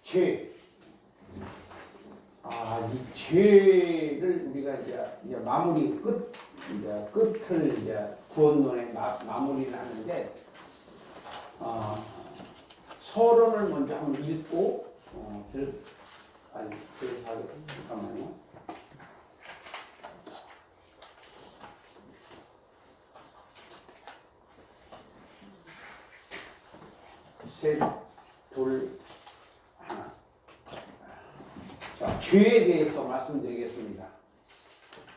죄. 이 죄를 우리가 이제 마무리 끝을 이제 구원론의 마무리를 하는데, 서론을 먼저 한번 읽고, 잠깐만요. 셋, 둘, 하나. 자, 죄에 대해서 말씀드리겠습니다.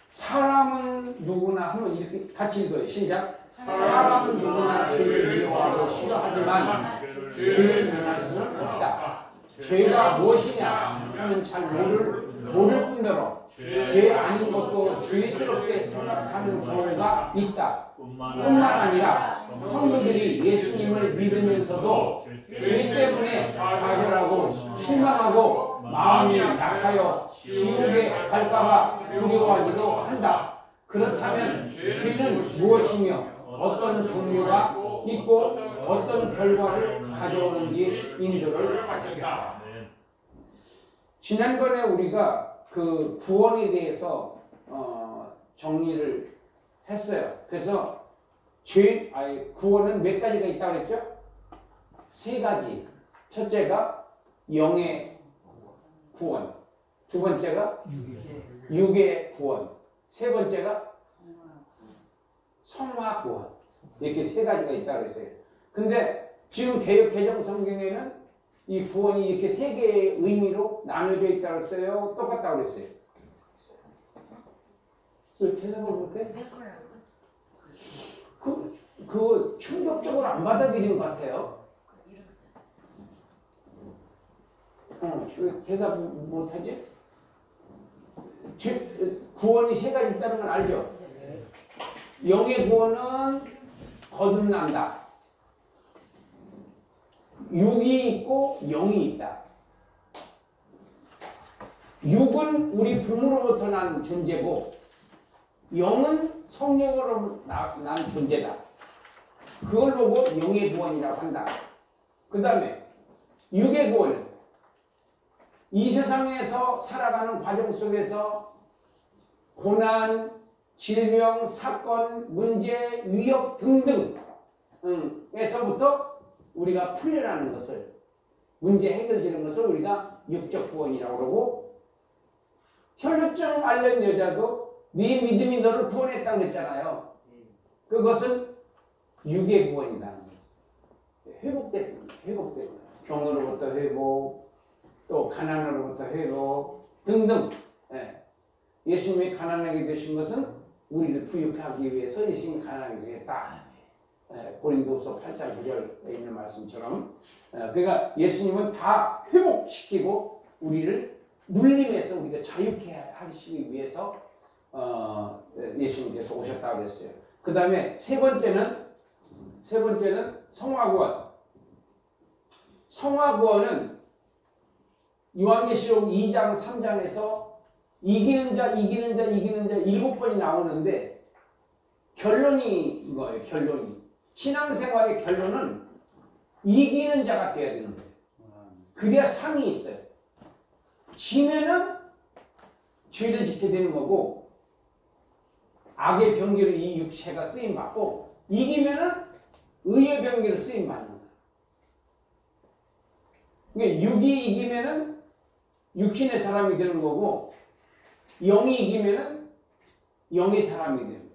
사람은 누구나 한번 이렇게 같이 읽어요. 시작. 사람은 누구나 죄를 미워하고 싫어하지만 죄를 면할 수는 없다. 죄가 무엇이냐 하면 잘 모를 뿐더러 죄 아닌 것도 죄스럽게 생각하는 경우가 있다. 뿐만 아니라 성도들이 예수님을 믿으면서도 죄 때문에 좌절하고 실망하고 마음이 약하여 지옥에 갈까봐 두려워하기도 한다. 그렇다면 죄는 무엇이며 어떤 종류가 있고 어떤 결과를 가져오는지 인도를 받겠다. 지난번에 우리가 그 구원에 대해서 정리를 했어요. 그래서 구원은 몇 가지가 있다고 그랬죠? 세 가지. 첫째가 영의 구원, 두 번째가 육의 구원, 세 번째가 성화 구원. 이렇게 세 가지가 있다고 그랬어요. 근데 지금 개정 성경에는 이 구원이 이렇게 세 개의 의미로 나눠져 있다고 했어요? 똑같다고 그랬어요? 왜 대답을 못해? 그 충격적으로 안 받아들이는 것 같아요. 왜 대답 못하지? 구원이 세 가지 있다는 건 알죠? 영의 구원은 거듭난다. 육이 있고 영이 있다. 육은 우리 부모로부터 난 존재고 영은 성령으로 난 존재다. 그걸 보고 영의 구원이라고 한다. 그 다음에 육의 구원. 이 세상에서 살아가는 과정 속에서 고난, 질병, 사건, 문제, 위협 등등에서부터 우리가 풀려나는 것을, 문제 해결되는 것을 우리가 육적 구원이라고 그러고, 혈루증 앓는 여자도 네 믿음이 너를 구원했다고 그랬잖아요. 그것은 육의 구원이라는 거죠. 회복되는 병으로부터 회복, 또 가난으로부터 회복 등등. 예수님이 가난하게 되신 것은 우리를 부유하기 위해서 예수님이 가난하게 되셨다. 고린도서 8장 9절에 있는 말씀처럼. 그러니까 예수님은 다 회복시키고 우리를 눌림에서 우리가 자유케 하시기 위해서 예수님께서 오셨다고 그랬어요. 그 다음에 세 번째는 성화구원. 성화구원은 요한계시록 2장 3장에서 이기는 자 7번이 나오는데 결론이 이거예요. 결론이. 신앙생활의 결론은 이기는 자가 되어야 되는 거예요. 그래야 상이 있어요. 지면은 죄를 짓게 되는 거고 악의 병기로 이 육체가 쓰임받고 이기면은 의의 병기로 쓰임받는 거예요. 그러니까 육이 이기면은 육신의 사람이 되는 거고 영이 이기면은 영의 사람이 되는 거예요.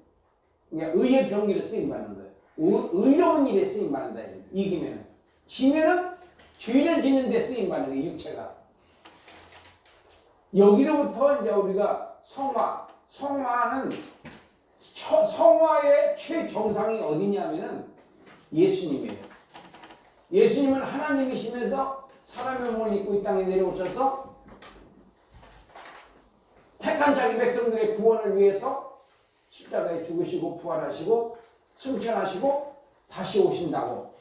그러니까 의의 병기로 쓰임받는 거예요. 의로운 일에 쓰임받는다. 이기면은. 지면은 죄를 짓는 데 쓰임받는 거예요. 육체가. 여기로부터 이제 우리가 성화는 성화의 최정상이 어디냐면은 예수님이에요. 예수님은 하나님이시면서 사람의 몸을 입고 이 땅에 내려오셔서 택한 자기 백성들의 구원을 위해서 십자가에 죽으시고 부활하시고 승천하시고 다시 오신다고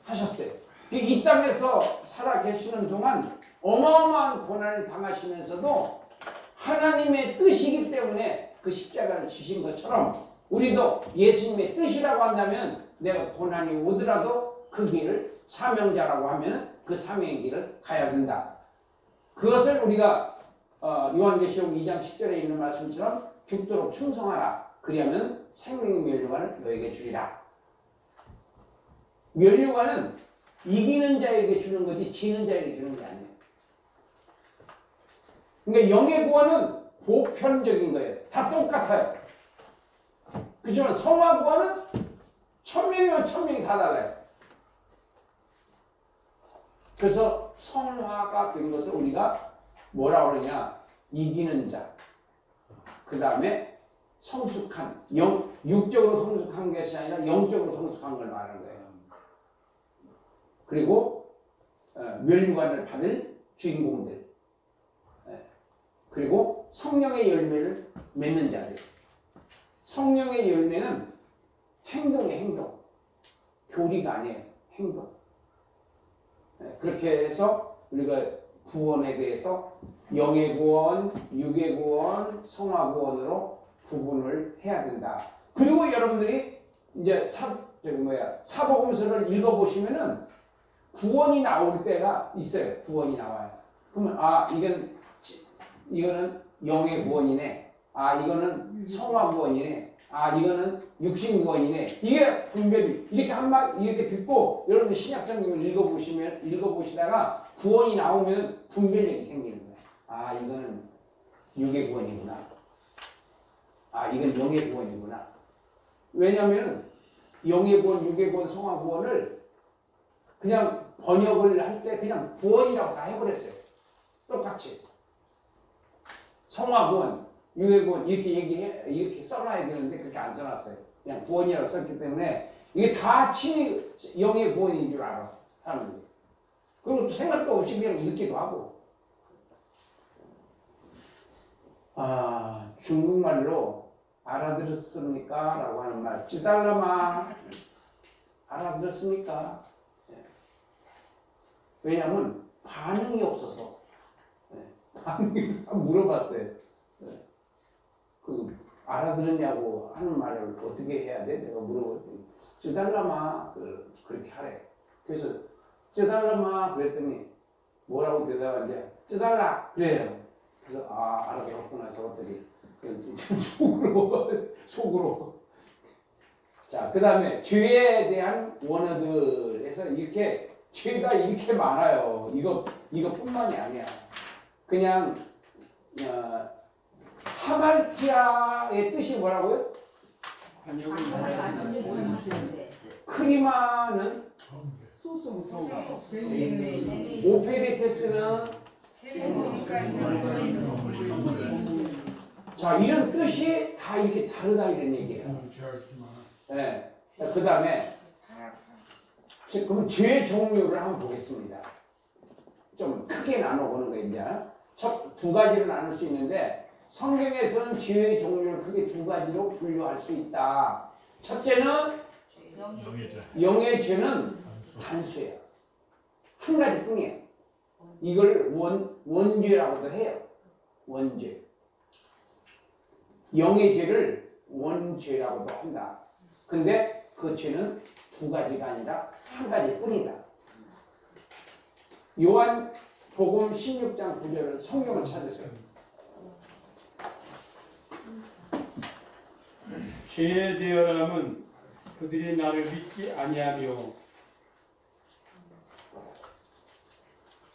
하셨어요. 이 땅에서 살아 계시는 동안 어마어마한 고난을 당하시면서도 하나님의 뜻이기 때문에 그 십자가를 지신 것처럼 우리도 예수님의 뜻이라고 한다면 내가 고난이 오더라도 그 길을 사명자라고 하면 그 사명의 길을 가야 된다. 그것을 우리가 요한계시록 2장 10절에 있는 말씀처럼 죽도록 충성하라. 그리하면 생명의 면류관을 너에게 주리라. 면류관은 이기는 자에게 주는 거지 지는 자에게 주는 게 아니에요. 그러니까 영의 구원은 보편적인 거예요. 다 똑같아요. 그렇지만 성화 구원은 1000명이면 1000명이 다 달라요. 그래서 성화가 된 것을 우리가 뭐라 그러냐? 이기는 자. 그 다음에 성숙한, 육적으로 성숙한 것이 아니라 영적으로 성숙한 걸 말하는 거예요. 그리고 면류관을 받을 주인공들. 그리고 성령의 열매를 맺는 자들. 성령의 열매는 행동의 행동. 교리가 아니에요. 행동. 그렇게 해서 우리가 구원에 대해서 영의 구원, 육의 구원, 성화 구원으로 구분을 해야 된다. 그리고 여러분들이 이제 사복음서를 읽어보시면은 구원이 나올 때가 있어요. 구원이 나와요. 그러면 이거는 영의 구원이네. 이거는 성화 구원이네. 이거는 육신 구원이네. 이게 분별이 이렇게 듣고 여러분들 신약 성경을 읽어보시다가 구원이 나오면 분별력이 생기는 거예요. 이거는 육의 구원이구나. 이건 영의 구원이구나. 왜냐하면 영의 구원, 육의 구원, 성화 구원을 그냥 번역을 할 때 그냥 구원이라고 다 해버렸어요. 똑같이. 성화 구원, 육의 구원 이렇게 써놔야 되는데 그렇게 안 써놨어요. 그냥 구원이라고 썼기 때문에 이게 다 친히 영의 구원인 줄 알아 사람들이. 그리고 생각도 없이 그냥 읽기도 하고. 중국말로 알아들었습니까? 라고 하는 말. 찌달라마 알아들었습니까? 왜냐하면 반응이 없어서. 반응이 물어봤어요. 알아들었냐고 하는 말을 어떻게 해야 돼? 내가 물어봤더니 찌달라마 그렇게 하래. 그래서 찌달라마 그랬더니 뭐라고 대답하는지 찌달라 그래요. 그래서 알아들었구나 저것들이. 속으로. 자, 그 다음에 죄에 대한 원어들에서 이렇게 죄가 이렇게 많아요. 이것뿐만이 아니야. 그냥 하말티아의 뜻이 뭐라고요? 크리마는 오페레테스는 자, 이런 뜻이 다 이렇게 다르다 이런 얘기예요. 네. 그 다음에 그럼 죄의 종류를 한번 보겠습니다. 좀 크게 나눠보는 거예요. 이제 두 가지로 나눌 수 있는데 성경에서는 죄의 종류를 크게 두 가지로 분류할 수 있다. 첫째는 영의 죄는 단수예요. 한 가지뿐이에요. 이걸 원죄라고도 해요. 원죄. 영의 죄를 원죄라고도 한다. 근데 그 죄는 두 가지가 아니라 한 가지뿐이다. 요한복음 16장 9절을 성경을 찾으세요. 죄에 대하여는 그들이 나를 믿지 아니하며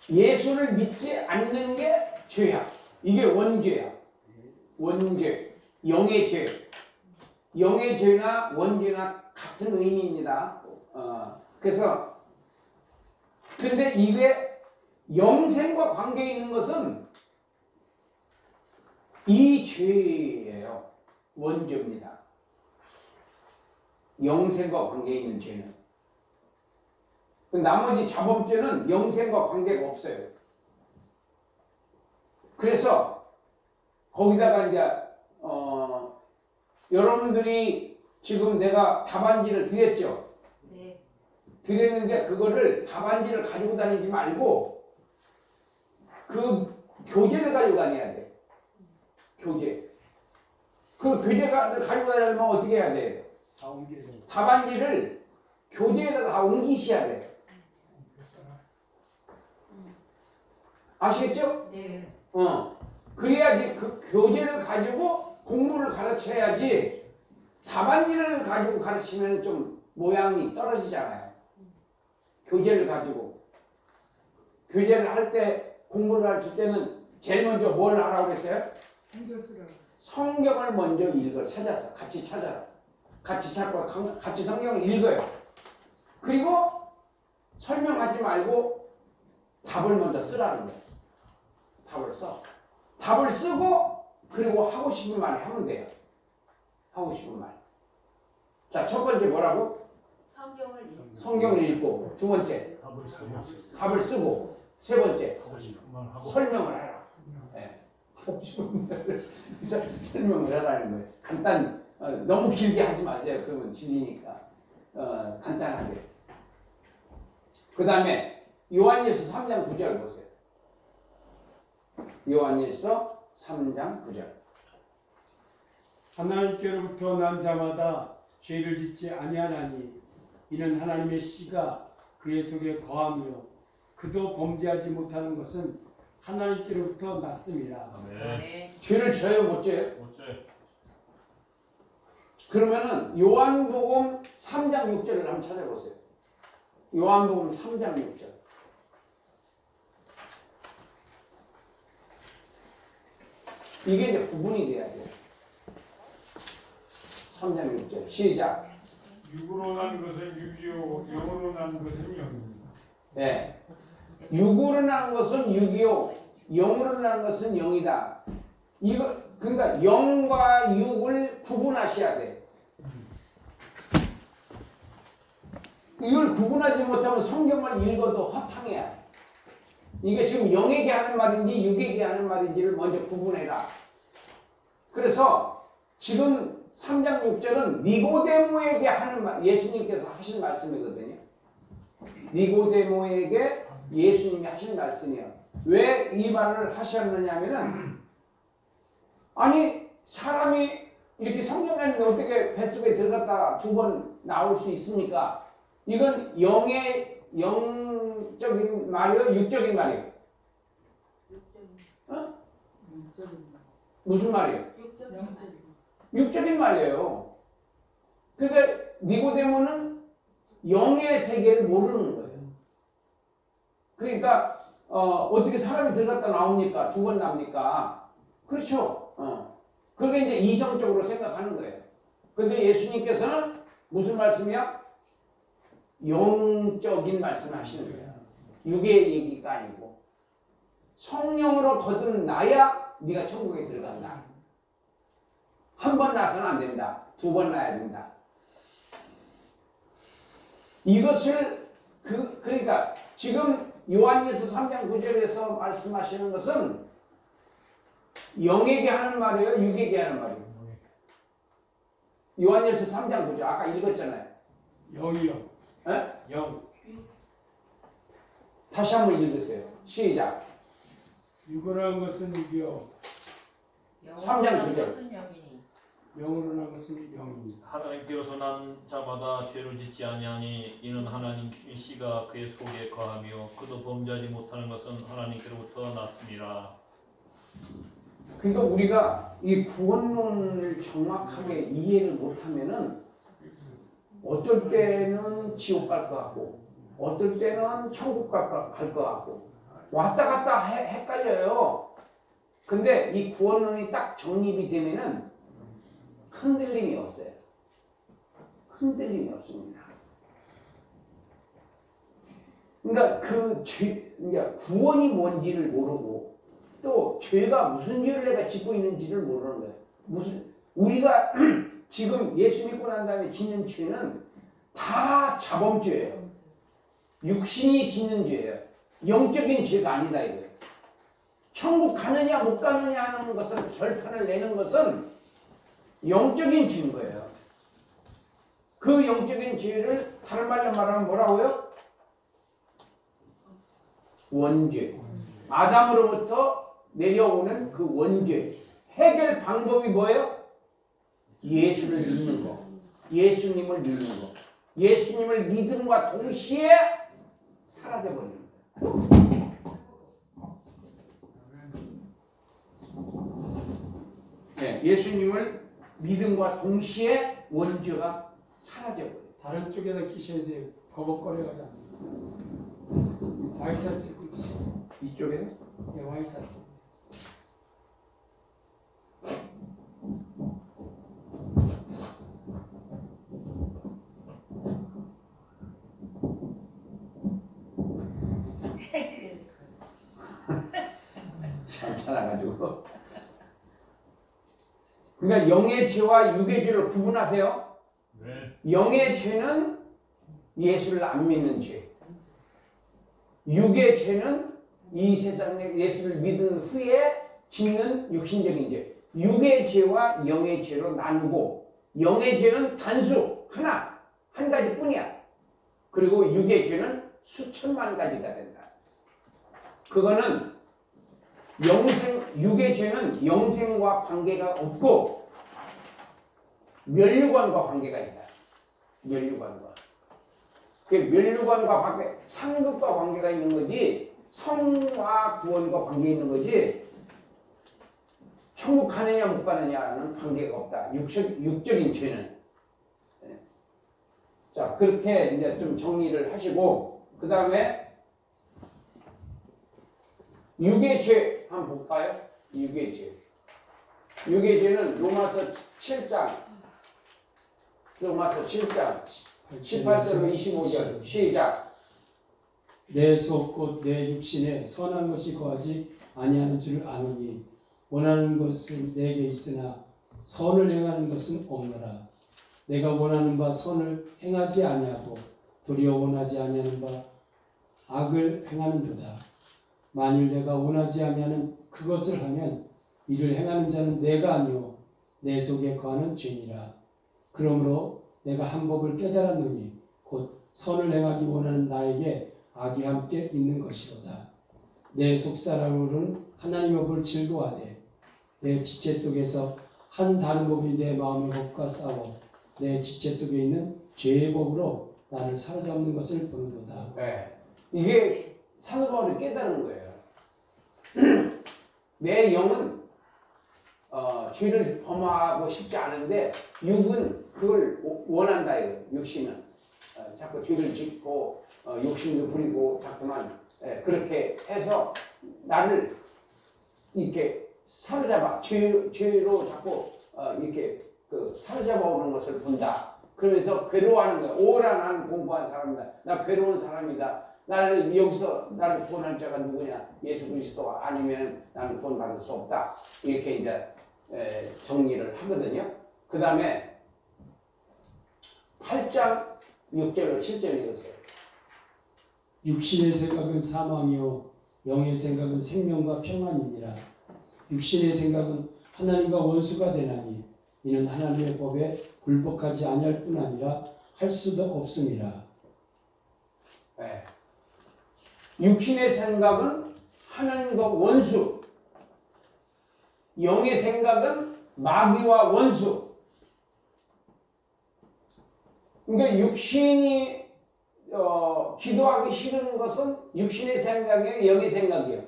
예수를 믿지 않는 게 죄야. 이게 원죄야. 원죄. 영의 죄. 영의 죄나 원죄나 같은 의미입니다. 그래서 근데 이게 영생과 관계 있는 것은 이 죄예요. 원죄입니다. 영생과 관계 있는 죄는. 나머지 자범죄는 영생과 관계가 없어요. 그래서 거기다가 이제 여러분들이 지금 내가 답안지를 드렸죠? 네. 드렸는데 그거를 답안지를 가지고 다니지 말고 그 교재를 가지고 다녀야 돼. 교재. 그 교재를 가지고 다니려면 어떻게 해야 돼? 답안지를 교재에다 다 옮기셔야 돼. 아시겠죠? 네. 그래야지 그 교재를 가지고 공부를 가르쳐야지 답안지를 가지고 가르치면 좀 모양이 떨어지잖아요. 교재를 가지고. 교재를 할 때 공부를 가르칠 때는 제일 먼저 뭘 하라고 그랬어요? 성경을 먼저 읽어 찾아서 같이 찾아라. 같이 찾고 같이 성경을 읽어요. 그리고 설명하지 말고 답을 먼저 쓰라는 거예요. 답을 써. 답을 쓰고 그리고 하고 싶은 말 하면 돼요. 하고 싶은 말. 자, 첫 번째 뭐라고? 성경을 읽고. 성경을 읽고. 두 번째 답을 쓰고. 세 번째 설명을 해라. 네. 하고 싶은 말을 설명을 하라는 거예요. 간단. 너무 길게 하지 마세요. 그러면 질리니까. 간단하게. 그 다음에 요한일서 3장 9절 보세요. 요한일서 3장 9절. 하나님께로부터 난 자마다 죄를 짓지 아니하나니 이는 하나님의 씨가 그의 속에 거하며 그도 범죄하지 못하는 것은 하나님께로부터 났습니다. 네. 죄를 져요, 못 져요? 어째? 그러면은 요한복음 3장 6절을 한번 찾아보세요. 요한복음 3장 6절. 이게 이제 구분이 돼야 돼요. 3장 6절. 시작. 육으로 난 것은 육이요 영으로 난 것은 영입니다. 네. 육으로 나는 것은 육이요, 영으로 나는 것은 영이다. 이거 그러니까 영과 육을 구분하셔야 돼. 이걸 구분하지 못하면 성경을 읽어도 허탕해야 돼. 이게 지금 영에게 하는 말인지 육에게 하는 말인지를 먼저 구분해라. 그래서 지금 3장 6절은 니고데모에게 하는 말, 예수님께서 하신 말씀이거든요. 니고데모에게 예수님이 하신 말씀이에요. 왜 이 말을 하셨느냐 하면은 아니 사람이 이렇게 성경에 어떻게 뱃속에 들어갔다 두 번 나올 수 있습니까? 이건 영적인 말이에요? 육적인 말이에요? 무슨 말이에요? 육적인 말이에요. 그러니까 니고데모는 영의 세계를 모르는 거예요. 그러니까 어떻게 사람이 들어갔다 나옵니까? 두 번 나옵니까? 그렇죠. 그게 이제 이성적으로 생각하는 거예요. 근데 예수님께서는 무슨 말씀이야? 영적인 말씀을 하시는 거예요. 육의 얘기가 아니고 성령으로 거듭나야 네가 천국에 들어간다. 한 번 나서는 안 된다. 두 번 나야 된다. 이것을 그러니까 지금 요한일서 3장 9절에서 말씀하시는 것은 영에게 하는 말이에요? 육에게 하는 말이에요? 요한일서 3장 9절 아까 읽었잖아요. 영이요. 에? 영. 다시 한번 읽으세요. 시작. 육으로 난 것은 육이요 3장 9절. 영으로 난 것은 영입니다. 하나님께로서 난 자마다 죄를 짓지 아니하니 이는 하나님 씨가 그의 속에 거하며 그도 범죄하지 못하는 것은 하나님께로부터 났습니다. 그러니까 우리가 이 구원론을 정확하게 이해를 못하면은 어떨 때는 지옥 갈 것 같고 어떨 때는 천국 갈 것 같고 왔다 갔다 헷갈려요. 근데 이 구원론이 딱 정립이 되면은 흔들림이 없어요. 흔들림이 없습니다. 그러니까 그러니까 구원이 뭔지를 모르고 또 죄가 무슨 죄를 내가 짓고 있는지를 모르는 거예요. 우리가 지금 예수 믿고 난 다음에 짓는 죄는 다 자범죄예요. 육신이 짓는 죄예요. 영적인 죄가 아니다 이거예요. 천국 가느냐 못 가느냐 하는 것을 결판을 내는 것은 영적인 죄인 거예요. 그 영적인 죄를 다른 말로 말하면 뭐라고요? 원죄. 아담으로부터 내려오는 그 원죄. 해결 방법이 뭐예요? 예수를 믿는 거. 예수님을 믿는 거. 예수님을 믿음과 동시에 사라져버리는 거예요. 때문에 예수님을 믿음과 동시에 원죄가 사라져버려요. 다른 쪽에다 끼셔야 돼요. 버벅거려가지고. 와이셔츠 입고 끼셔야 돼요. 이쪽에는 예, 와이셔츠. 괜찮아가지고. 그러니까 영의 죄와 육의 죄를 구분하세요. 네. 영의 죄는 예수를 안 믿는 죄. 육의 죄는 이 세상에 예수를 믿은 후에 짓는 육신적인 죄. 육의 죄와 영의 죄로 나누고 영의 죄는 단수 하나 한 가지뿐이야. 그리고 육의 죄는 수천만 가지가 된다. 그거는 육의 죄는 영생과 관계가 없고 멸류관과 관계가 있다. 멸류관과. 그 멸류관과 관계, 상급과 관계가 있는 거지 성화 구원과 관계 있는 거지 천국 가느냐 못 가느냐는 관계가 없다. 육적인 죄는. 자, 그렇게 이제 좀 정리를 하시고 그 다음에 육의 죄 한번 볼까요? 육의 죄. 육의 죄는 로마서 7장 18절로 25절 시작. 내 속 곧 내 육신에 선한 것이 거하지 아니하는 줄 아노니 원하는 것은 내게 있으나 선을 행하는 것은 없노라. 내가 원하는 바 선을 행하지 아니하고 도리어 원하지 아니하는 바 악을 행하는도다. 만일 내가 원하지 아니하는 그것을 하면 이를 행하는 자는 내가 아니요 내 속에 거하는 죄니라. 그러므로 내가 한 법을 깨달았노니 곧 선을 행하기 원하는 나에게 악이 함께 있는 것이로다. 내 속사람으로는 하나님의 법을 즐거워하되 내 지체 속에서 한 다른 법이 내 마음의 법과 싸워 내 지체 속에 있는 죄의 법으로 나를 사로잡는 것을 보는도다. 네. 이게 사도 바울이 깨달은 거예요. 내 영은 죄를 범하고 싶지 않은데 육은 그걸 원한다 이거예요. 육신은 자꾸 죄를 짓고 욕심도 부리고 자꾸만 그렇게 해서 나를 이렇게 사로잡아 죄로 자꾸 이렇게 사로잡아 오는 것을 본다. 그래서 괴로워하는 거야. 오라 나는 공부한 사람이다. 나 괴로운 사람이다. 나를 여기서 나를 구원할 자가 누구냐? 예수 그리스도 아니면 나는 구원받을 수 없다. 이렇게 이제 정리를 하거든요. 그 다음에 8장 6절로 7절 읽으세요. 육신의 생각은 사망이요 영의 생각은 생명과 평안이니라. 육신의 생각은 하나님과 원수가 되나니 이는 하나님의 법에 굴복하지 아니할 뿐 아니라 할 수도 없음이라. 네. 육신의 생각은 하나님과 원수, 영의 생각은 마귀와 원수. 그러니까 육신이 기도하기 싫은 것은 육신의 생각이에요, 영의 생각이에요.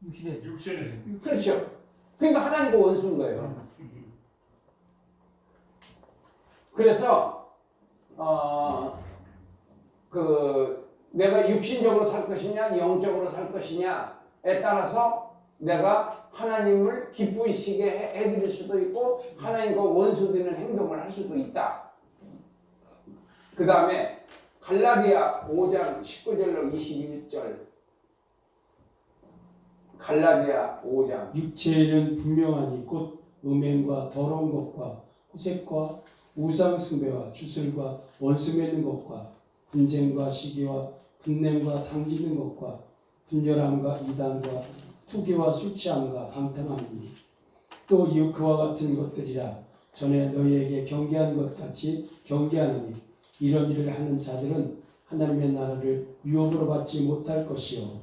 육신의 육신의 그렇죠. 그러니까 하나님과 원수인 거예요. 그래서 내가 육신적으로 살 것이냐 영적으로 살 것이냐에 따라서 내가 하나님을 기쁘시게 해드릴 수도 있고 하나님과 원수되는 행동을 할 수도 있다. 그 다음에 갈라디아 5장 19절로 21절. 갈라디아 5장. 육체의 일은 분명하니 곧 음행과 더러운 것과 호색과 우상 숭배와 주술과 원수 맺는 것과 분쟁과 시기와 분냄과 당지는 것과 분열함과 이단과 투기와 술 취함과 방탕함이니 또 이웃 그와 같은 것들이라. 전에 너희에게 경계한 것 같이 경계하노니 이런 일을 하는 자들은 하나님의 나라를 유업으로 받지 못할 것이요.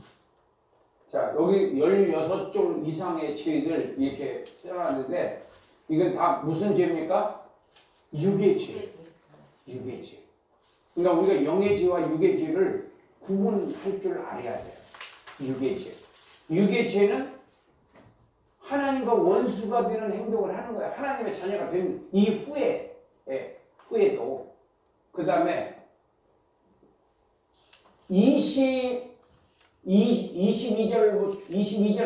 자, 여기 16종 이상의 죄들 이렇게 써놨는데 이건 다 무슨 죄입니까? 육의 죄. 육의 죄. 그러니까 우리가 영의 죄와 육의 죄를 구분할 줄 알아야 돼요. 육의 죄. 육의 죄는 하나님 하나님과 원수가 되는 행동을 하는 거예요. 하나님의 자녀가 된 이후에, 후에도. 그 다음에 22절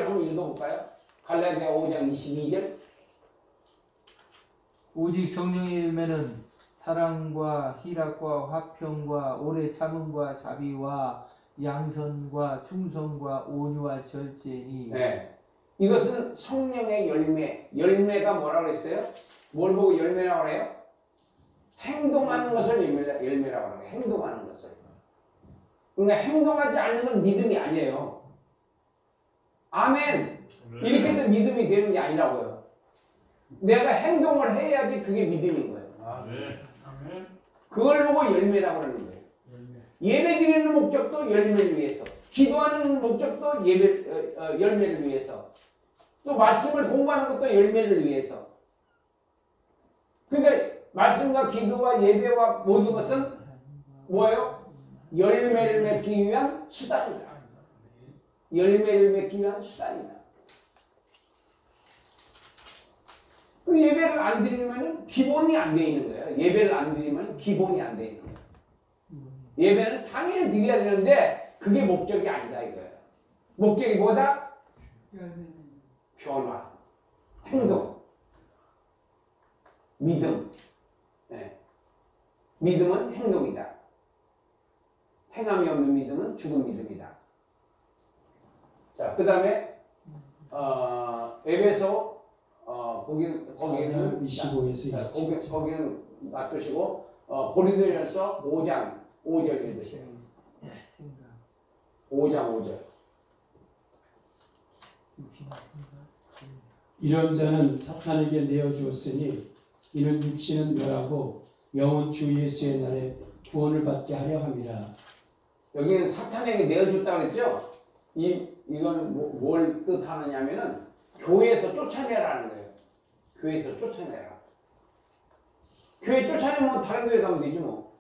한번 읽어볼까요? 갈라디아 5장 22절. 오직 성령의 열매는 사랑과 희락과 화평과 오래 참음과 자비와 양선과 충성과 온유와 절제니. 네. 이것은 성령의 열매. 열매가 뭐라고 했어요? 뭘 보고 열매라고 해요? 행동하는 것을 열매라고 하는 거예요. 행동하는 것을. 그러니까 행동하지 않는 건 믿음이 아니에요. 아멘. 이렇게 해서 믿음이 되는 게 아니라고요. 내가 행동을 해야지 그게 믿음인 거예요. 아멘. 그걸 보고 열매라고 하는 거예요. 예배 드리는 목적도 열매를 위해서, 기도하는 목적도 열매를 위해서, 또 말씀을 공부하는 것도 열매를 위해서. 그러니까 말씀과 기도와 예배와 모든 것은 뭐예요? 열매를 맺기 위한 수단이다. 열매를 맺기 위한 수단이다. 그 예배를 안 드리면 기본이 안 돼 있는 거예요. 예배를 안 드리면 기본이 안 돼 있는 거예요. 예배는 당연히 드려야 되는데 그게 목적이 아니다 이거예요. 목적이 뭐다? 변화, 행동, 믿음. 네. 믿음은 행동이다. 행함이 없는 믿음은 죽은 믿음이다. 자, 그 다음에 에베소 거기는 25에서 27절. 거기는 놔두시고 고린도전서 5장 5절 읽으세요. 5장 5절. 이런 자는 사탄에게 내어주었으니 이는 육신은 멸하고 영은 주 예수의 날에 구원을 받게 하려 함이라. 여기는 사탄에게 내어줬다고 그랬죠? 이건 뭘 뜻하느냐면은 교회에서 쫓아내라는 거예요. 교회에서 쫓아내라. 교회 쫓아내면 다른 교회 가면 되지 뭐.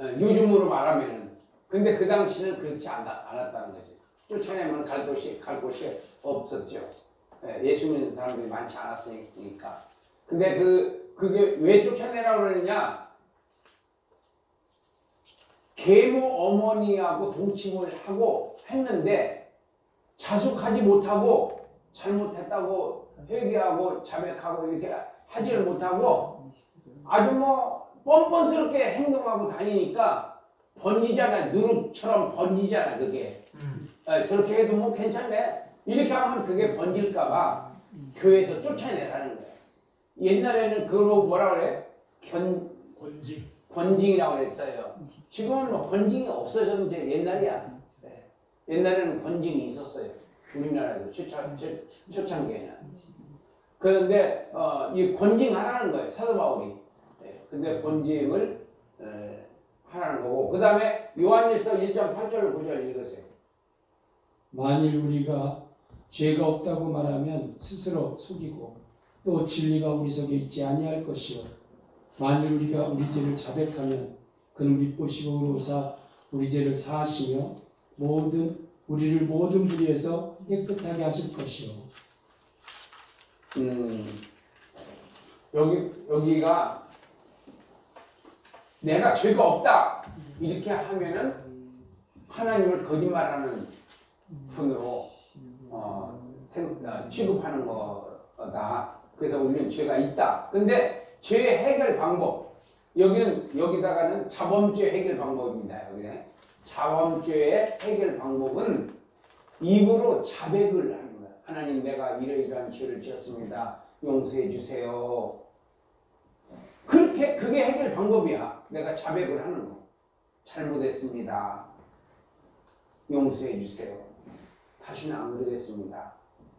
요즘으로 말하면은. 근데 그 당시는 그렇지 않았다는 거지. 쫓아내면 갈 곳이 없었죠. 예수 믿는 사람들이 많지 않았으니까. 근데 그게 왜 쫓아내라고 그러느냐? 계모 어머니하고 동침을 하고 했는데 자숙하지 못하고 잘못했다고 회개하고 자백하고 이렇게 하지를 못하고 아주 뭐 뻔뻔스럽게 행동하고 다니니까 번지잖아요. 누룩처럼 번지잖아요. 그게. 저렇게 해도 뭐 괜찮네. 이렇게 하면 그게 번질까봐 교회에서 쫓아내라는 거예요. 옛날에는 그걸 뭐라 그래? 권징이라고 그랬어요. 지금은 뭐 권징이 없어졌는 게 옛날이야. 네. 옛날에는 권징이 있었어요. 우리나라에도 초창기에는. 그런데 이 권징하라는 거예요. 사도 바울이. 네. 근데 권징을 하라는 거고. 그 다음에 요한일서 1장 8절 9절 읽으세요. 만일 우리가 죄가 없다고 말하면 스스로 속이고 또 진리가 우리 속에 있지 아니할 것이요 만일 우리가 우리 죄를 자백하면 그는 믿보시고 의로사 우리 죄를 사하시며 우리를 모든 불의에서 깨끗하게 하실 것이요. 여기가 내가 죄가 없다 이렇게 하면은 하나님을 거짓말하는 분으로 취급하는 거다. 그래서 우리는 죄가 있다. 근데 죄의 해결 방법 여기다가는 자범죄 해결 방법입니다. 여기는 자범죄의 해결 방법은 입으로 자백을 하는 거야. 하나님 내가 이러이러한 죄를 지었습니다. 용서해 주세요. 그게 해결 방법이야. 내가 자백을 하는 거. 잘못했습니다. 용서해 주세요. 다시는 안 그러겠습니다.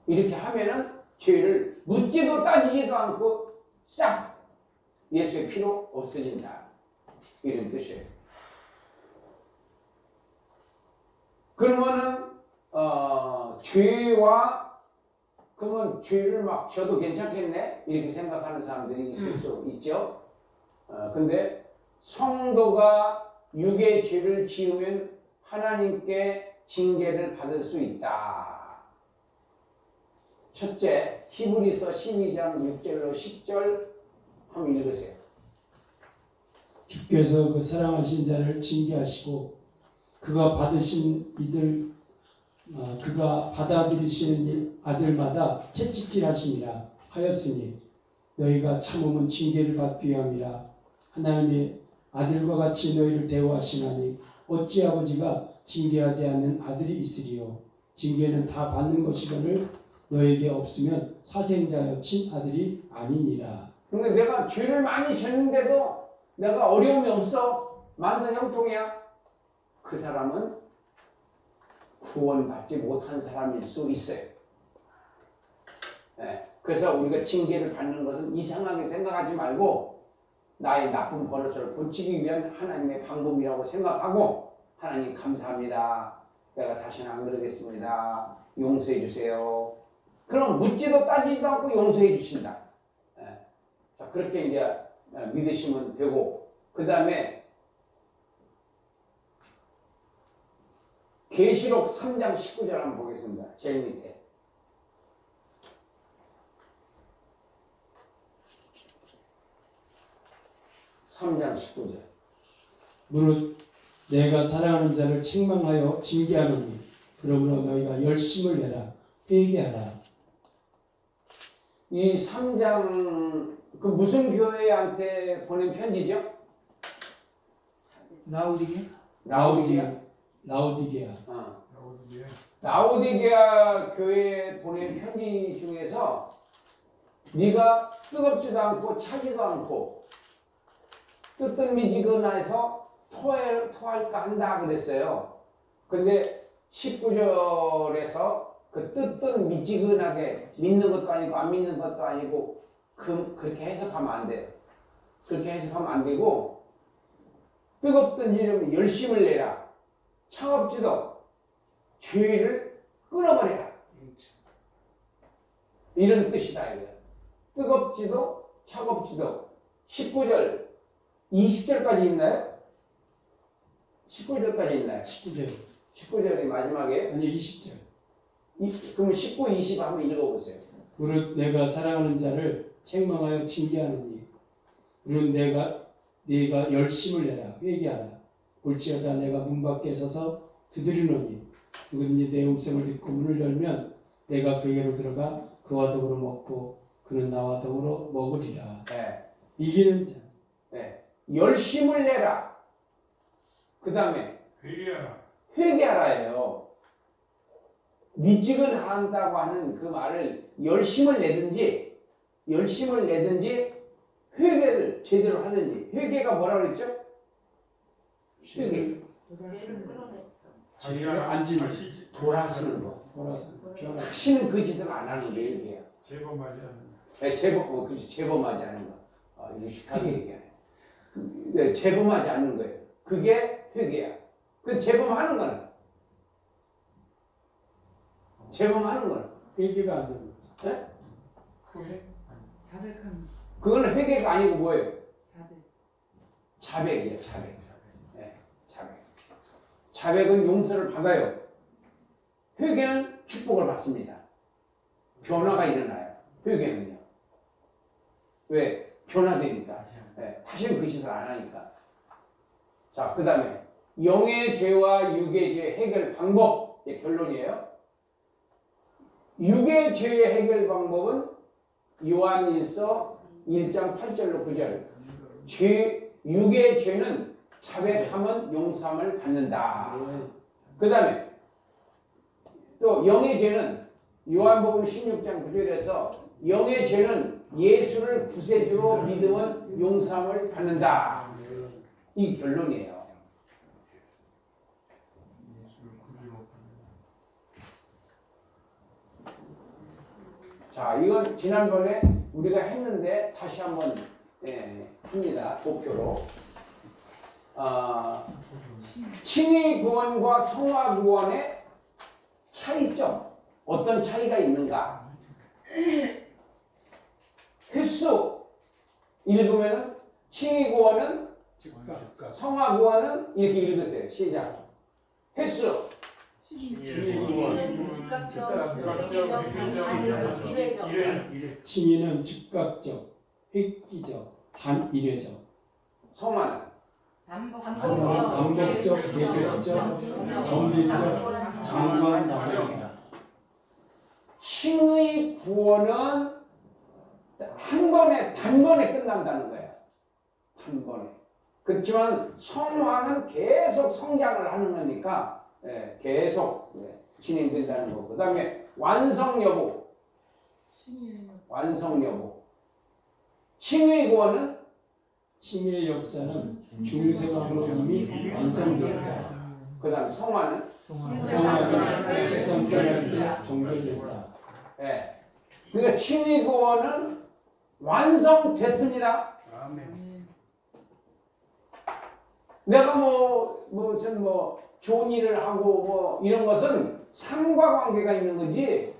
이렇게 하면은 죄를 묻지도 따지지도 않고 싹 예수의 피로 없어진다. 이런 뜻이에요. 그러면은 그러면 죄를 막 져도 괜찮겠네 이렇게 생각하는 사람들이 있을 수 있죠. 근데 성도가 육의 죄를 지으면 하나님께 징계를 받을 수 있다. 첫째, 히브리서 12장 6절로 10절 한번 읽으세요. 주께서 그 사랑하신 자를 징계하시고 그가 받아들이시는 아들마다 채찍질하심이라 하였으니 너희가 참음은 징계를 받기 위함이라. 하나님의 아들과 같이 너희를 대우하시나니 어찌 아버지가 징계하지 않는 아들이 있으리요. 징계는 다 받는 것이거늘 너에게 없으면 사생자여 친 아들이 아니니라. 근데 내가 죄를 많이 졌는데도 내가 어려움이 없어. 만사 형통이야. 그 사람은 구원받지 못한 사람일 수 있어요. 네. 그래서 우리가 징계를 받는 것은 이상하게 생각하지 말고 나의 나쁜 버릇을 고치기 위한 하나님의 방법이라고 생각하고 하나님 감사합니다. 내가 다시는 안 그러겠습니다. 용서해 주세요. 그럼 묻지도 따지지도 않고 용서해 주신다. 네. 자, 그렇게 이제 믿으시면 되고, 그 다음에 계시록 3장 19절 한번 보겠습니다. 제일 밑에. (3장 19절) 무릇 내가 사랑하는 자를 책망하여 징계하노니 그러므로 너희가 열심을 내라 회개하라. 이 3장 그 무슨 교회한테 보낸 편지죠? 라오디게아. 라오디게아 교회에 보낸 편지 중에서 네가 뜨겁지도 않고 차지도 않고 뜨뜻미지근해서 토할까 한다 그랬어요. 근데 19절에서 그 뜨뜻미지근하게 믿는 것도 아니고 안 믿는 것도 아니고 그렇게 해석하면 안 돼요. 그렇게 해석하면 안 되고, 뜨겁든지 좀 열심을 내라. 차갑지도 죄를 끊어버려라. 이런 뜻이다 이거야. 뜨겁지도 차갑지도. 19절 20절까지 있나요? 19절까지 있나요? 19절이 마지막에. 아니 20절. 그러면 19, 20 한번 읽어보세요. 무릇 내가 사랑하는 자를 책망하여 징계하노니 무릇 네가 열심을 내라 회개하라. 볼지어다 내가 문 밖에 서서 두드리노니 누구든지 내 음성을 듣고 문을 열면 내가 그에게로 들어가 그와 더불어 먹고 그는 나와 더불어 먹으리라. 네. 이기는 자. 네. 열심을 내라. 그 다음에 회개하라예요. 미지근한다고 하는 그 말을 열심을 내든지 회개를 제대로 하든지. 회개가 뭐라고 그랬죠? 회개. 자기를 앉는 돌아서는 거. 다시는 그 짓을 안 하는 게 회개야. 제범하지 않는. 네, 제범하지 않는 거. 유식하게 얘기하네. 네, 제범하지 않는 거예요. 그게 회개야. 그 제범하는 거는 회개가 안 되는 거죠. 네? 자백하는. 그거는 회개가 아니고 뭐예요? 자백. 자백이에요. 자백. 네, 자백. 자백은 용서를 받아요. 회개는 축복을 받습니다. 변화가 일어나요. 회개는요. 왜? 변화되니까. 네, 다시는 그 짓을 안 하니까. 자, 그 다음에 영의 죄와 육의 죄 해결 방법. 결론이에요. 육의 죄의 해결 방법은 요한일서 1장 8절로 9절. 육의 죄는 자백하면 용서함을 받는다. 그 다음에 또 영의 죄는 요한복음 16장 9절에서 영의 죄는 예수를 구세주로 믿으면 용서함을 받는다. 이 결론이에요. 자, 이건 지난번에 우리가 했는데 다시 한번 합니다. 도표로. 칭의 구원과 성화 구원의 차이점. 어떤 차이가 있는가? 횟수 읽으면은 칭의 구원은 성화 구원은 이렇게 읽으세요. 시작. 횟수 칭의는 즉각적, 획기적, 반일회적. 성화는 반복적, 계속적, 점진적, 장관적이다. 칭의 구원은 한 번에 단번에 끝난다는 거야. 단번에. 그렇지만 성화는 계속 성장을 하는 거니까 계속 진행된다는 거고. 그 다음에 완성 여부. 완성 여부. 칭의 구원은 칭의의 역사는 중생함으로 이미 완성되었다. 그 다음에 성화는 성화는 세상 변할 때 종결된다. 그러니까 칭의 구원은 완성됐습니다. 내가 무슨 좋은 일을 하고 이런 것은 상과 관계가 있는 거지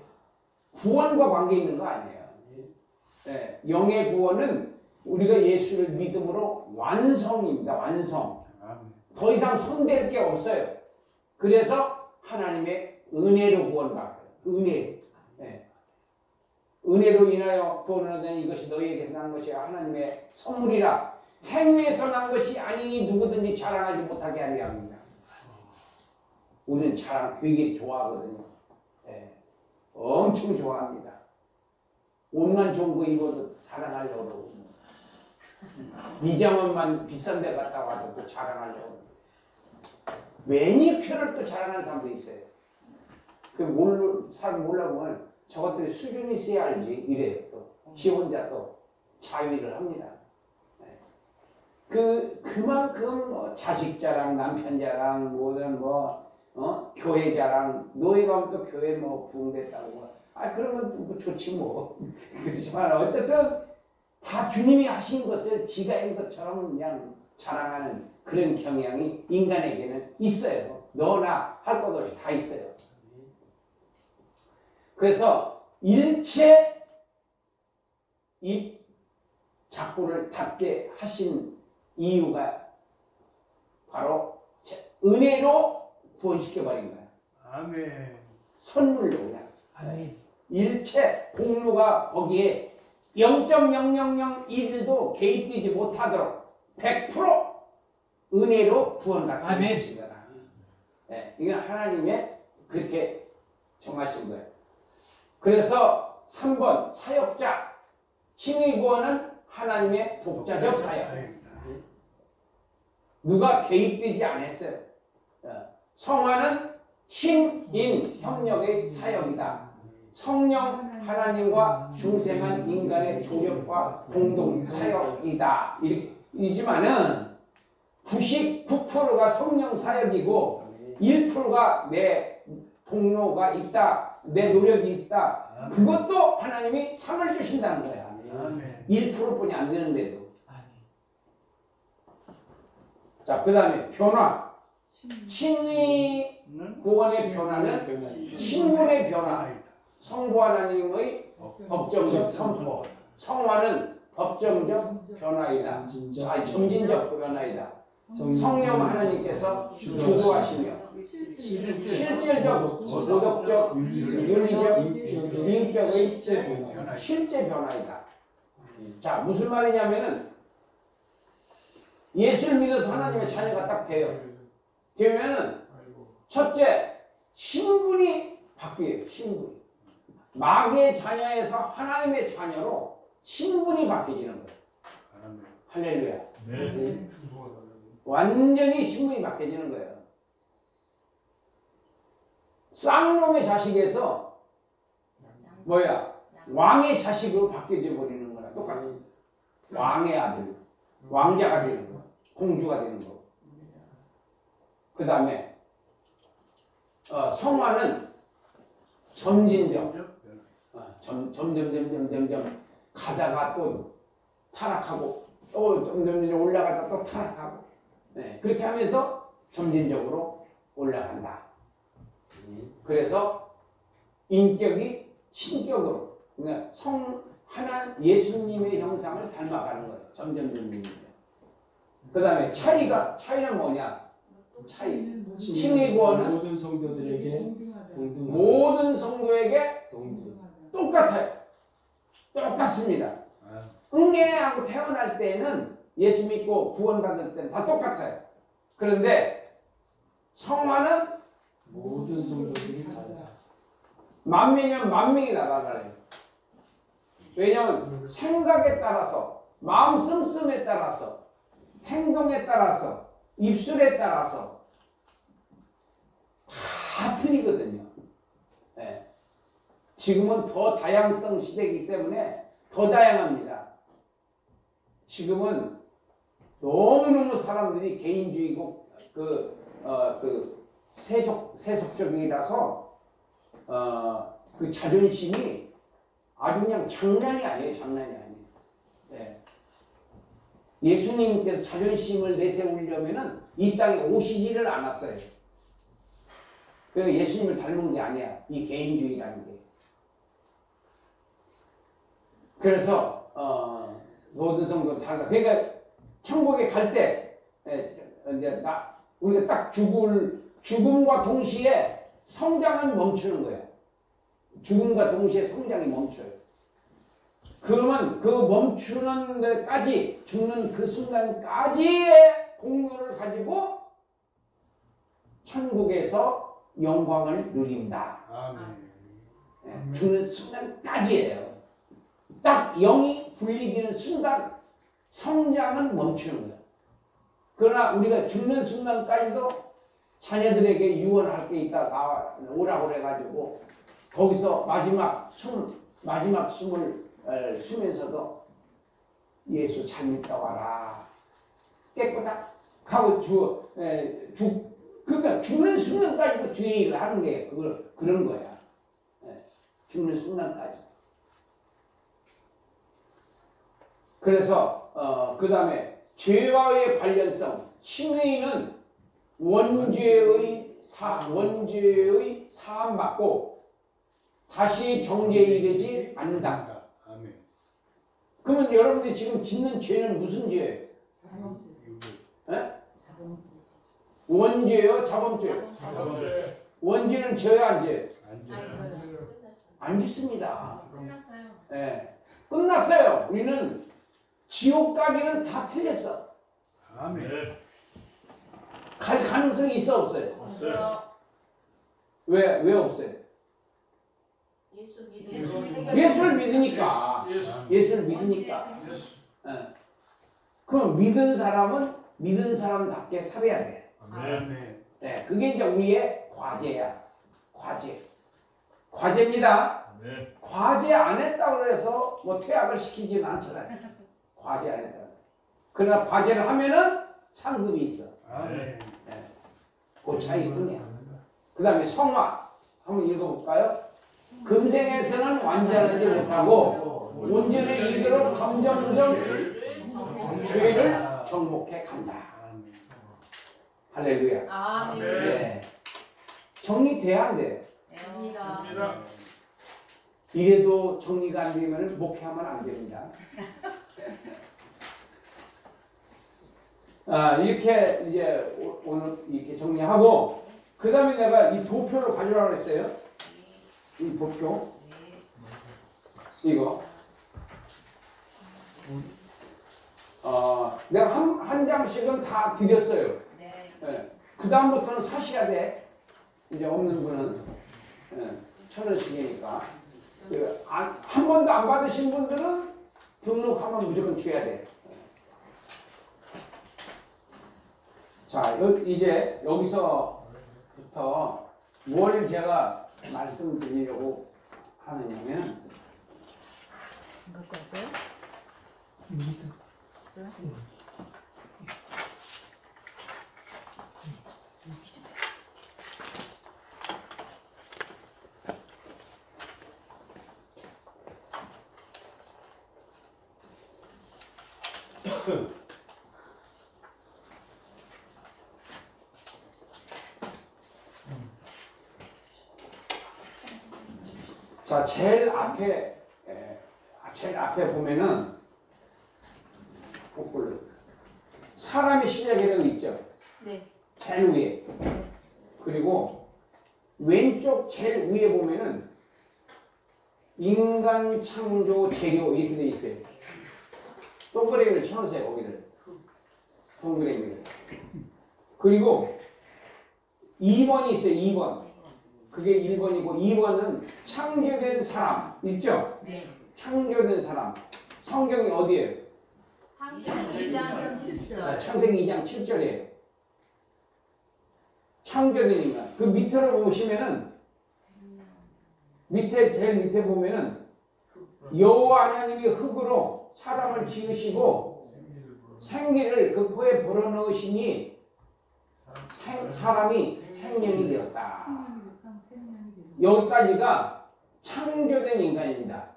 구원과 관계 있는 거 아니에요. 영의 구원은 우리가 예수를 믿음으로 완성입니다. 완성. 더 이상 손댈 게 없어요. 그래서 하나님의 은혜로 구원받아요. 은혜. 은혜로 인하여 구원을 얻으니 이것이 너희에게서 난 것이야 하나님의 선물이라. 행위에서 난 것이 아니니 누구든지 자랑하지 못하게 하려 합니다. 우리는 자랑 되게 좋아하거든요. 엄청 좋아합니다. 옷만 좋은 거 입어도 자랑하려고 그러고 미장원만 비싼 데 갔다 와도 또 자랑하려고 그러고 매니큐어를 또 자랑하는 사람도 있어요. 사람 몰라보면 저것들이 수준이 있어야 알지 이래요. 또 지 혼자 또 자위를 합니다. 그만큼 자식 자랑, 남편 자랑, 교회 자랑, 노예 가면 또 교회 부흥됐다고. 그러면 좋지 뭐. 그렇지만 어쨌든 다 주님이 하신 것을 지가 한 것처럼 그냥 자랑하는 그런 경향이 인간에게는 있어요. 너나 할 것 없이 다 있어요. 그래서 일체 이 작고를 닫게 하신 이유가 바로 은혜로 구원시켜버린 거야. 아멘. 선물로 그냥. 아멘. 일체 공로가 거기에 0.0001도 개입되지 못하도록 100% 은혜로 구원받게 하신 거다. 이건 하나님의 그렇게 정하신 거예요. 그래서 3번 사역자. 칭의 구원은 하나님의 독자적 사역. 누가 개입되지 않았어요. 성화는 신인 협력의 사역이다. 성령 하나님과 중생한 인간의 조력과 공동 사역이다. 이지만은 99%가 성령 사역이고 1%가 내 공로가 있다. 내 노력이 있다. 그것도 하나님이 상을 주신다는 거야. 1%뿐이 안 되는데도. 자, 그 다음에 변화. 칭의 구원의 변화는 신분의 변화. 성부 하나님의 법정적 선포. 성화는 법정적 변화이다. 점진적 변화이다. 성령 하나님께서 주도하시며 실질적, 도덕적, 윤리적, 인격의 실제 변화이다. 자, 무슨 말이냐면은 예수를 믿어서 하나님의 자녀가 딱 돼요. 되면은 첫째, 신분이 바뀌어요. 신분이. 마귀의 자녀에서 하나님의 자녀로 신분이 바뀌어지는 거예요. 할렐루야. 완전히 신분이 바뀌어지는 거예요. 쌍놈의 자식에서 왕의 자식으로 바뀌어져 버리는 거랑 똑같아. 왕의 아들, 왕자가 되는 거, 공주가 되는 거. 그 다음에 성화는 점진적, 점점 가다가 또 타락하고 또 점점 올라가다 또 타락하고, 그렇게 하면서 점진적으로 올라간다. 그래서 인격이 신격으로, 그러니까 예수님의 형상을 닮아가는 거예요. 점점. 그 다음에 차이는 뭐냐? 차이. 칭의 구원은 모든 성도들에게 동등하다. 모든 성도에게 동등. 똑같아요. 똑같습니다. 응애하고 태어날 때는 예수 믿고 구원받을 때는 다 똑같아요. 그런데 성화는 모든 성도들이 달라. 만 명이면 만 명이 달라요. 왜냐하면 생각에 따라서, 마음 씀씀에 따라서, 행동에 따라서, 입술에 따라서 다 틀리거든요. 네. 지금은 더 다양성 시대이기 때문에 더 다양합니다. 지금은 너무너무 사람들이 개인주의고 세속적이라서 그 자존심이 아주 그냥 장난이 아니에요. 장난이 아니에요. 네. 예수님께서 자존심을 내세우려면은 이 땅에 오시지를 않았어요. 그 예수님을 닮은 게 아니야. 이 개인주의라는 게. 그래서 모든 성도는 다르다. 그러니까 천국에 갈 때 이제 우리가 딱 죽음과 동시에 성장은 멈추는 거야. 죽음과 동시에 성장이 멈춰요. 그러면 그 멈추는 데까지, 죽는 그 순간까지의 공로를 가지고 천국에서 영광을 누린다. 아멘. 죽는 순간까지예요. 딱 영이 분리되는 순간 성장은 멈추는 거예요. 그러나 우리가 죽는 순간까지도 자녀들에게 유언할 게 있다 오라고 그래가지고 거기서 마지막 숨을 쉬면서도 예수 잘 믿다 와라. 깨끗하고 그러니까 죽는 순간까지도 주의 일을 하는 게 그런 거야. 죽는 순간까지. 그래서 그 다음에 죄와의 관련성. 칭의는 원죄의 사함 받고 다시 정죄에 이르지 않는다. 아멘. 그러면 여러분들이 지금 짓는 죄는 무슨 죄예요? 원죄요? 자범죄요? 자범죄. 원죄는 죄요? 안 죄요? 안 짓습니다. 끝났어요. 예, 끝났어요. 우리는 지옥 가기는 다 틀렸어. 아멘. 네. 갈 가능성이 있어 없어요? 없어요. 왜 없어요? 예수를 믿으니까. 예수를 믿으니까. 예. 그럼 믿은 사람은 믿은 사람답게 살아야 돼. 아멘. 네, 그게 이제 우리의 과제야. 과제입니다. 네. 과제 안 했다고 해서 뭐 퇴학을 시키지는 않잖아요. 과제 안 했다. 그러나 과제를 하면은 상급이 있어. 아멘. 그 차이뿐이야. 그 다음에 성화 한번 읽어볼까요? 금생에서는 완전하지 못하고 온전에 이르도록 점점점 죄를 정복해 간다. 아멘. 할렐루야. 아멘. 네. 정리돼야 안 돼요. 됩니다. 이래도 정리가 안 되면 목회하면 안 됩니다. 이렇게 이제 오늘 이렇게 정리하고 그 다음에 내가 이 도표를 가져오라고 했어요. 이 도표 이거 내가 한 장씩은 다 드렸어요. 네. 그 다음부터는 사셔야 돼. 이제 없는 분은 1,000원씩이니까 한 번도 안 받으신 분들은 등록하면 무조건 줘야 돼. 자, 이제 여기서부터 뭘 제가 말씀드리려고 하느냐면 갖고 왔어요? 여기서 없어요? 자, 제일 앞에 보면은 거꾸로 사람의 시작이라고 있죠. 네. 제일 위에. 그리고 왼쪽 제일 위에 보면은 인간 창조 재료 이렇게 돼 있어요. 동그라미를 쳐놓으세요. 거기를. 동그라미를. 그리고 2번이 있어요. 2번. 그게 1번이고 2번은 창조된 사람. 있죠? 네. 창조된 사람. 성경이 어디예요? 창세기 2장 7절. 창세기 2장 7절이에요. 창조된 인간. 그 밑으로 보시면은 제일 밑에 보면은 여호와 하나님이 흙으로 사람을 지으시고 생기를 그 코에 불어넣으시니 사람이 생명이 되었다. 여기까지가 창조된 인간입니다.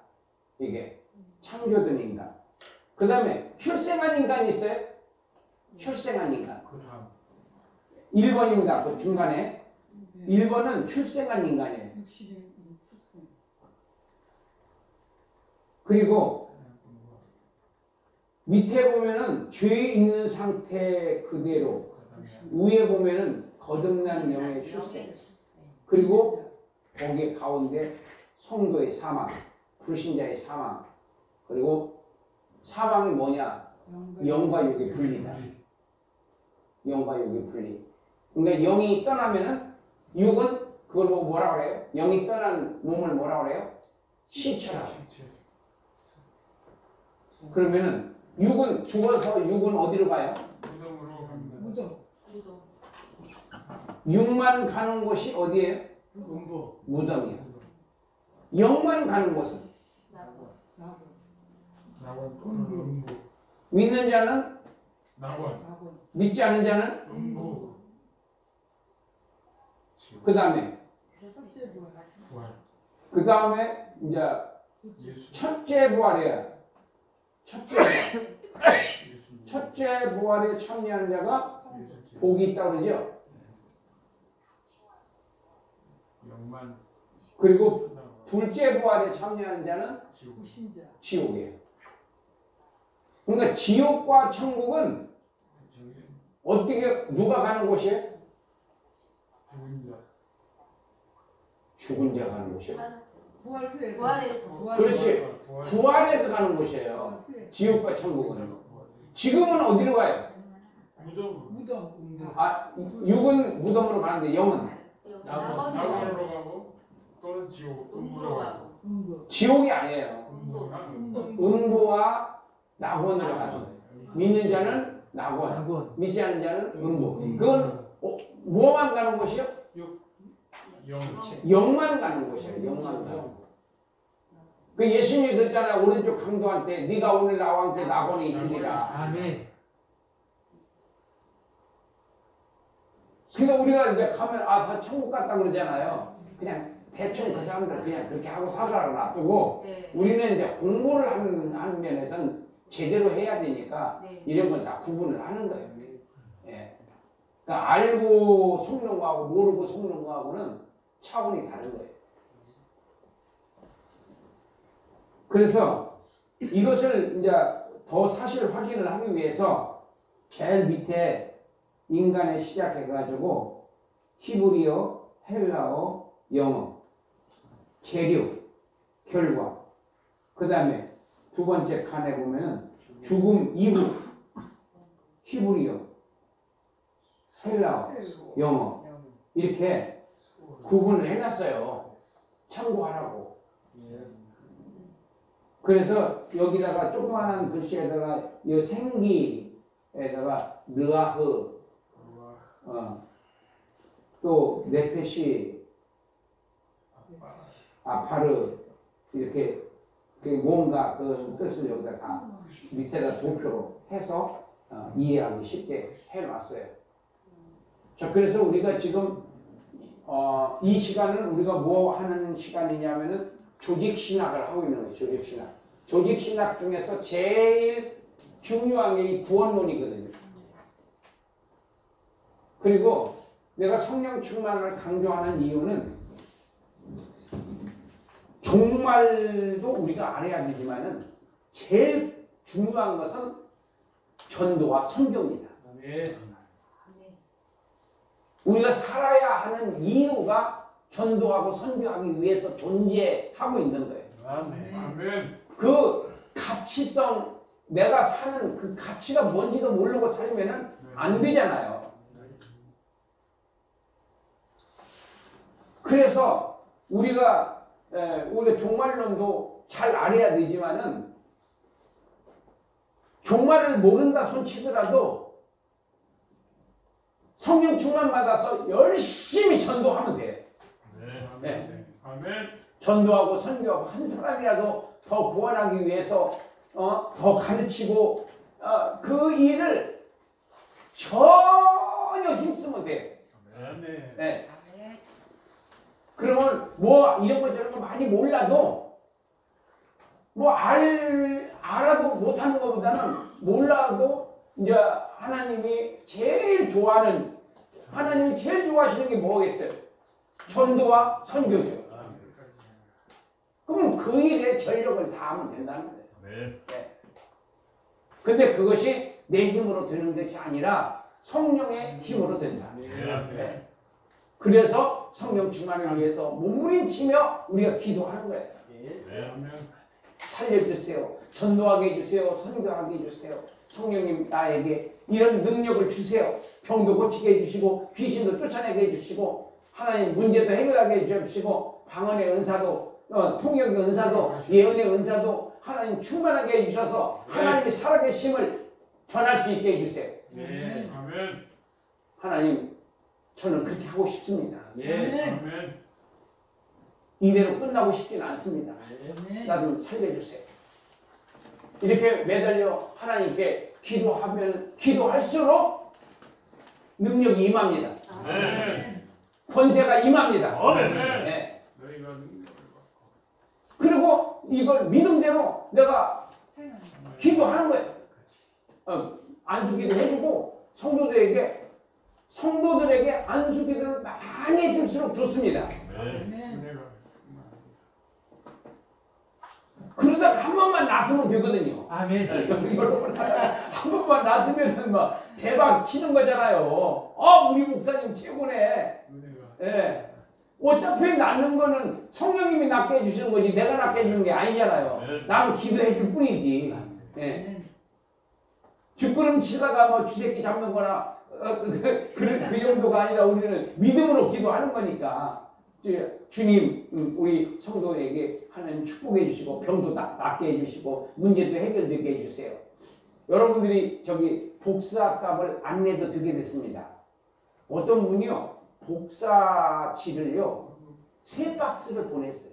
이게 창조된 인간. 그 다음에 출생한 인간이 있어요? 출생한 인간. 1번입니다. 그 중간에 1번은 출생한 인간이에요. 그리고 밑에 보면은 죄 있는 상태 그대로, 위에 보면은 거듭난 영의 출생, 그리고 거기에 가운데 성도의 사망, 불신자의 사망, 그리고 사망이 뭐냐? 영과 육의 분리다. 영과 육의 분리. 그러니까 영이 떠나면은 육은 그걸 뭐라 그래요? 영이 떠난 몸을 뭐라 그래요? 시체라. 그러면은 육은 죽어서 육은 어디로 가요? 무덤. 육만 가는 곳이 어디예요? 무덤이에요. 영만 가는 곳은 믿는 자는 믿지 않는 자는 그 다음에 이제 첫째 부활이에요. 첫째 부활에 참여하는 자가 복이 있다고 그러죠. 그리고 둘째 부활에 참여하는 자는 지옥이에요. 그러니까 지옥과 천국은 어떻게 누가 가는 곳이에요? 죽은 자 가는 곳이에요. 부활해서. 그렇지. 부활해서 가는 곳이에요. 지옥과 천국은. 지금은 어디로 가요? 육은 무덤으로 가는데 영은 낙원으로 가고 또는 음부로 가고. 지옥이 아니에요. 음부와 낙원으로 가는 거예요. 믿는 자는 낙원, 믿지 않는 자는 음부. 그건 뭐만 가는 곳이요? 영만 가는 곳이에요. 영만 가는 곳. 그 예수님이 그랬잖아요. 오른쪽 강도한테 네가 오늘 나와 함께 낙원에 있으리라. 아멘. 그러니까 우리가 이제 가면 다 천국 갔다 그러잖아요. 그냥 대충 그 사람들 그냥 그렇게 하고 살아라 놔두고 우리는 이제 공부를 하는 면에서는 제대로 해야 되니까 이런 건 다 구분을 하는 거예요. 예. 그러니까 알고 속는 거하고 모르고 속는 거하고는 차원이 다른 거예요. 그래서 이것을 이제 더 사실 확인을 하기 위해서 제일 밑에 인간에 시작해가지고 히브리어, 헬라어, 영어, 재료, 결과, 그 다음에 두 번째 칸에 보면은 죽음 이후 히브리어, 헬라어, 영어 이렇게 구분을 해놨어요. 참고하라고. 그래서 여기다가 조그마한 글씨에다가 이 생기에다가 느아흐, 또 네페시, 아파르 이렇게 뭔가 그 뜻을 여기다 다 밑에다 도표로 해서 이해하기 쉽게 해놨어요. 자, 그래서 우리가 지금 이 시간은 우리가 뭐 하는 시간이냐면은 조직신학을 하고 있는 거예요. 조직신학. 조직신학 중에서 제일 중요한 게 이 구원론이거든요. 그리고 내가 성령 충만을 강조하는 이유는 종말도 우리가 알아야 되지만은 제일 중요한 것은 전도와 선교입니다. 우리가 살아야 하는 이유가 전도하고 선교하기 위해서 존재하고 있는 거예요. 아멘. 아멘. 그 가치성, 내가 사는 그 가치가 뭔지도 모르고 살면은 안 되잖아요. 그래서 우리가 종말론도 잘 알아야 되지만은 종말을 모른다 손치더라도 성령 충만 받아서 열심히 전도하면 돼. 네. 아멘. 전도하고 선교하고 한 사람이라도 더 구원하기 위해서 더 가르치고 그 일을 전혀 힘쓰면 돼. 아멘. 네. 그러면 뭐 이런 거 저런 거 많이 몰라도 뭐 알아도 못하는 것보다는 몰라도 이제 하나님이 제일 좋아하는, 하나님이 제일 좋아하시는 게 뭐겠어요? 전도와 선교죠. 그럼 그 일에 전력을 다하면 된다는 거예요. 네. 근데 그것이 내 힘으로 되는 것이 아니라 성령의 힘으로 된다. 네. 그래서 성령 충만을 위해서 몸부림치며 우리가 기도하는 거예요. 살려주세요. 전도하게 해주세요. 선교하게 해주세요. 성령님 나에게 이런 능력을 주세요. 병도 고치게 해주시고 귀신도 쫓아내게 해주시고 하나님 문제도 해결하게 해주시고 방언의 은사도 통역의 은사도 예언의 은사도 하나님 충만하게 해주셔서 하나님이 살아계심을 전할 수 있게 해주세요. 아멘. 하나님 저는 그렇게 하고 싶습니다. 아멘. 이대로 끝나고 싶지는 않습니다. 나 좀 살려주세요. 이렇게 매달려 하나님께 기도할수록 능력이 임합니다. 아멘. 권세가 임합니다. 아멘. 네. 너희가 능력을 그리고 이걸 믿음대로 내가 기도하는 거예요. 안수기도 해주고 성도들에게 안수기도를 많이 해줄수록 좋습니다. 은혜가 그러다가 한 번만 나서면 되거든요. 아멘. 여러분 한 번만 나서면은 막 대박 치는 거잖아요. 우리 목사님 최고네. 은혜가 예. 어차피 낫는 거는 성령님이 낫게 해주시는 거지 내가 낫게 해주는 게 아니잖아요. 나는 기도해 줄 뿐이지. 예. 뒷걸음 치다가 뭐 쥐새끼 잡는 거나 그 정도가 아니라 우리는 믿음으로 기도하는 거니까 주님 우리 성도에게 하나님 축복해 주시고 병도 낫게 해주시고 문제도 해결되게 해주세요. 여러분들이 저기 복사값을 안 내도 되게 됐습니다. 어떤 분이요 복사지를요 3박스를 보냈어요.